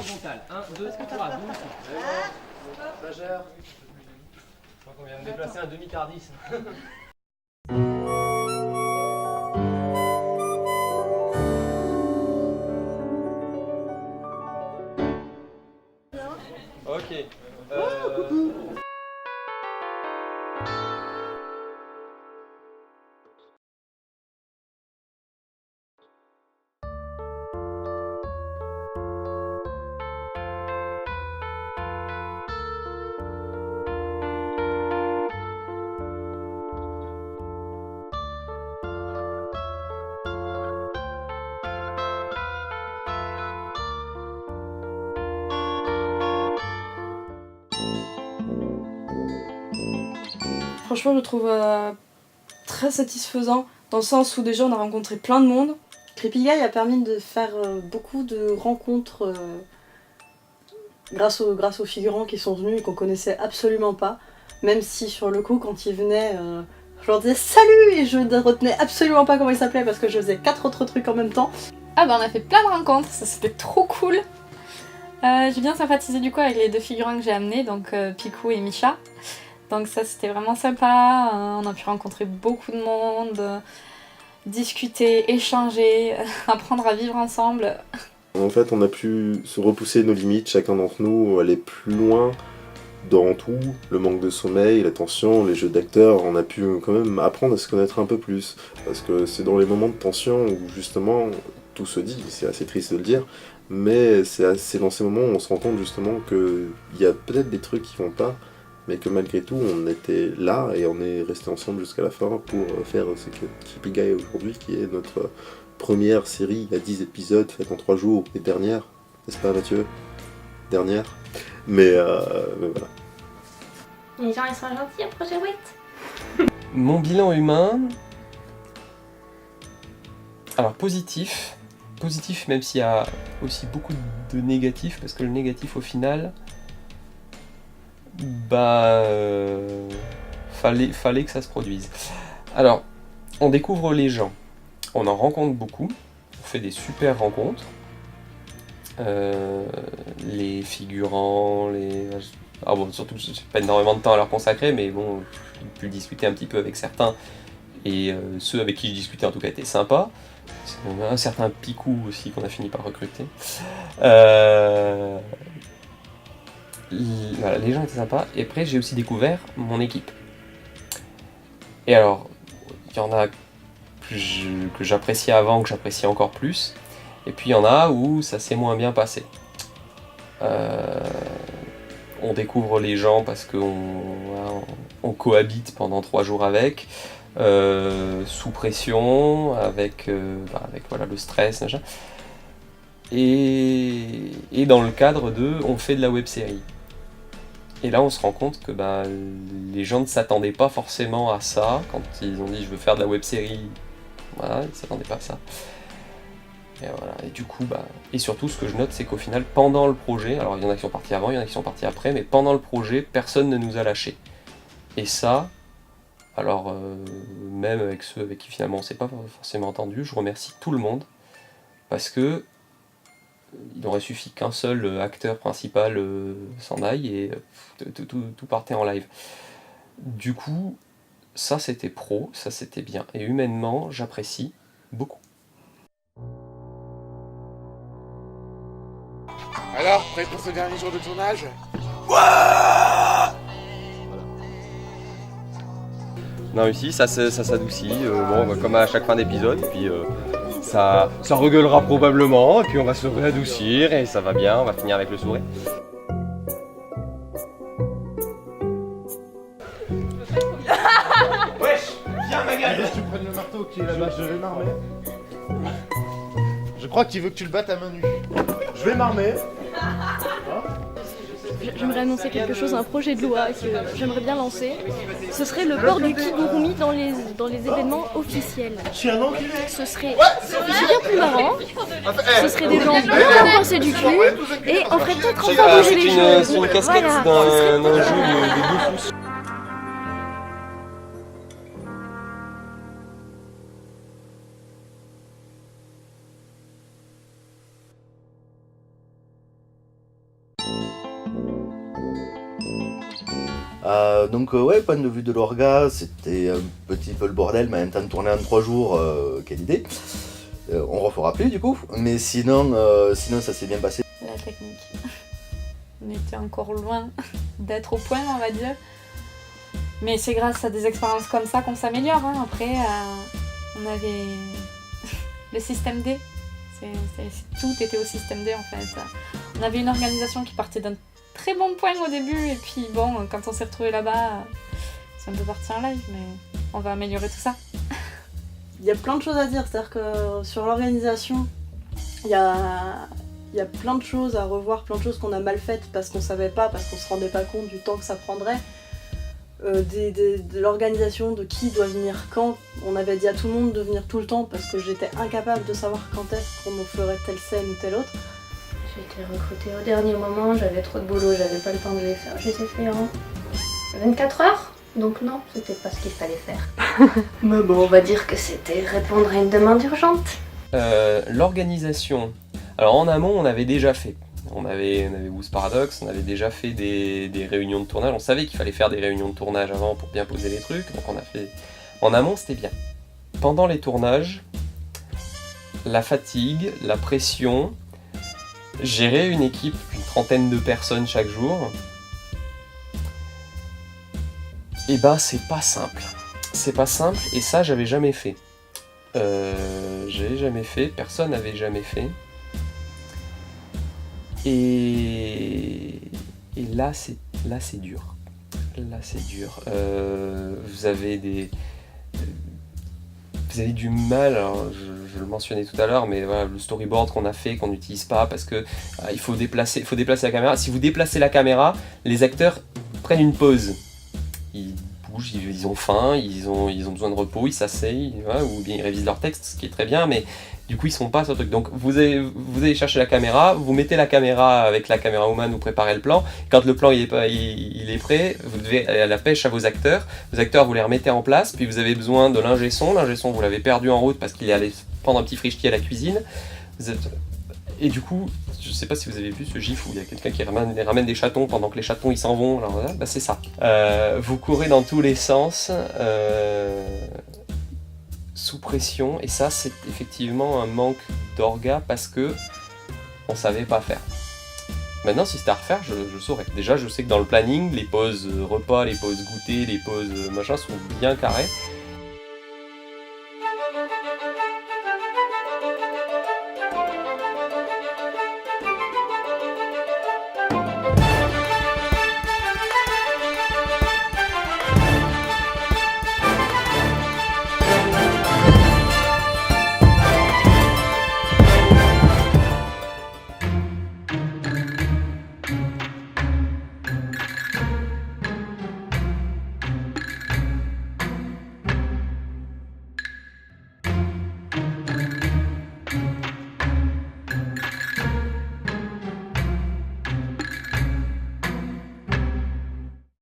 horizontale. 1, 2, 3, boum. Majeur. Je crois qu'on vient de déplacer un demi-tardis. Ok. Franchement, je le trouve très satisfaisant dans le sens où déjà on a rencontré plein de monde. Creepy Guy a permis de faire beaucoup de rencontres grâce aux figurants qui sont venus et qu'on connaissait absolument pas. Même si sur le coup, quand ils venaient, je leur disais salut et je ne retenais absolument pas comment ils s'appelaient parce que je faisais 4 autres trucs en même temps. Ah bah on a fait plein de rencontres, ça c'était trop cool. J'ai bien sympathisé du coup avec les deux figurants que j'ai amenés, donc Picou et Misha. Donc ça c'était vraiment sympa, on a pu rencontrer beaucoup de monde, discuter, échanger, apprendre à vivre ensemble. En fait, on a pu se repousser nos limites, chacun d'entre nous, aller plus loin dans tout, le manque de sommeil, la tension, les jeux d'acteurs, on a pu quand même apprendre à se connaître un peu plus. Parce que c'est dans les moments de tension où justement tout se dit, c'est assez triste de le dire, mais c'est dans ces moments où on se rend compte justement qu'il y a peut-être des trucs qui vont pas, mais que malgré tout on était là et on est resté ensemble jusqu'à la fin pour faire ce que Creepy Guy aujourd'hui, qui est notre première série à 10 épisodes faite en 3 jours, et dernière, n'est-ce pas Mathieu? Dernière. Mais voilà. Les gens ils sont gentils à Projet WIT. Mon bilan humain... Alors positif. Positif même s'il y a aussi beaucoup de négatifs, parce que le négatif au final... fallait que ça se produise. Alors, on découvre les gens, on en rencontre beaucoup, on fait des super rencontres. Les figurants, Ah bon, surtout, j'ai pas énormément de temps à leur consacrer, mais bon, j'ai pu discuter un petit peu avec certains, et ceux avec qui je discutais en tout cas étaient sympas. Un certain Picou aussi qu'on a fini par recruter. Voilà, les gens étaient sympas, et après j'ai aussi découvert mon équipe. Et alors, il y en a que j'appréciais avant, que j'apprécie encore plus, et puis il y en a où ça s'est moins bien passé. On découvre les gens parce qu'on cohabite pendant 3 jours avec, sous pression, avec voilà, le stress, machin. Et dans le cadre on fait de la web-série. Et là on se rend compte que les gens ne s'attendaient pas forcément à ça, quand ils ont dit je veux faire de la web-série, voilà, ils ne s'attendaient pas à ça. Et voilà, et du coup, et surtout ce que je note, c'est qu'au final, pendant le projet, alors il y en a qui sont partis avant, il y en a qui sont partis après, mais pendant le projet, personne ne nous a lâchés. Et ça, alors même avec ceux avec qui finalement on s'est pas forcément entendu, je remercie tout le monde, parce que il aurait suffi qu'un seul acteur principal s'en aille et tout partait en live. Du coup, ça c'était pro, ça c'était bien, et humainement, j'apprécie beaucoup. Alors, prêt pour ce dernier jour de tournage? Non, ici ça s'adoucit, bon, comme à chaque fin d'épisode, et puis ça regueulera probablement, et puis on va se réadoucir, et ça va bien, on va finir avec le sourire. Wesh, viens ma gueule! Tu prennes le marteau qui est là-bas, je vais m'armer. Je crois qu'il veut que tu le battes à main nue. Je vais m'armer. J'aimerais annoncer quelque chose, un projet de loi que j'aimerais bien lancer. Ce serait le port du kigurumi dans les événements officiels. Je suis un enculé. Ce serait bien plus marrant. Ce serait des gens bien coincés du cul et on ferait peut-être enfin bouger les gens. C'est une casquette Voilà. d'un jeu de 2 pouces. Ouais, point de vue de l'orga, c'était un petit peu le bordel, mais en même temps de tourner en 3 jours, quelle idée. On refera plus du coup, mais sinon ça s'est bien passé. La technique. On était encore loin d'être au point, on va dire. Mais c'est grâce à des expériences comme ça qu'on s'améliore. Hein. Après, on avait le système D. Tout était au système D en fait. On avait une organisation qui partait d'un très bon point au début, et puis bon, quand on s'est retrouvé là-bas, c'est un peu parti en live, mais on va améliorer tout ça. Il y a plein de choses à dire, c'est-à-dire que sur l'organisation, il y a plein de choses à revoir, plein de choses qu'on a mal faites parce qu'on savait pas, parce qu'on se rendait pas compte du temps que ça prendrait. De l'organisation, de qui doit venir quand. On avait dit à tout le monde de venir tout le temps parce que j'étais incapable de savoir quand est-ce qu'on nous ferait telle scène ou telle autre. J'ai été recrutée au dernier moment, j'avais trop de boulot, j'avais pas le temps de les faire. Je les ai fait en 24 heures, donc non, c'était pas ce qu'il fallait faire. Mais bon, on va dire que c'était répondre à une demande urgente. L'organisation. Alors en amont, on avait déjà fait. On avait Who's Paradox, on avait déjà fait des réunions de tournage. On savait qu'il fallait faire des réunions de tournage avant pour bien poser les trucs. Donc on a fait. En amont, c'était bien. Pendant les tournages, la fatigue, la pression, gérer une équipe d'une 30aine de personnes chaque jour, et ben c'est pas simple. C'est pas simple, et ça j'avais jamais fait. J'avais jamais fait, personne n'avait jamais fait. Et là c'est dur. Là c'est dur. Vous avez du mal, alors je le mentionnais tout à l'heure, mais voilà, le storyboard qu'on a fait, qu'on n'utilise pas parce que il faut déplacer la caméra. Si vous déplacez la caméra, les acteurs prennent une pause. Ils bougent, ils ont faim, ils ont besoin de repos, ils s'asseyent, voilà, ou bien ils révisent leur texte, ce qui est très bien, mais du coup ils sont pas sur le truc. Donc vous allez chercher la caméra, vous mettez la caméra avec la caméra woman, vous préparez le plan. Quand le plan il est prêt, vous devez aller à la pêche à vos acteurs. Vos acteurs vous les remettez en place, puis vous avez besoin de l'ingé son. L'ingé son vous l'avez perdu en route parce qu'il est allé prendre un petit frichetier à la cuisine. Et du coup, je sais pas si vous avez vu ce gif où il y a quelqu'un qui ramène des chatons pendant que les chatons ils s'en vont. Alors voilà, bah c'est ça. Vous courez dans tous les sens. Sous pression, et ça c'est effectivement un manque d'orga parce que on savait pas faire. Maintenant si c'était à refaire, je saurais. Déjà je sais que dans le planning, les pauses repas, les pauses goûter, les pauses machin sont bien carrées.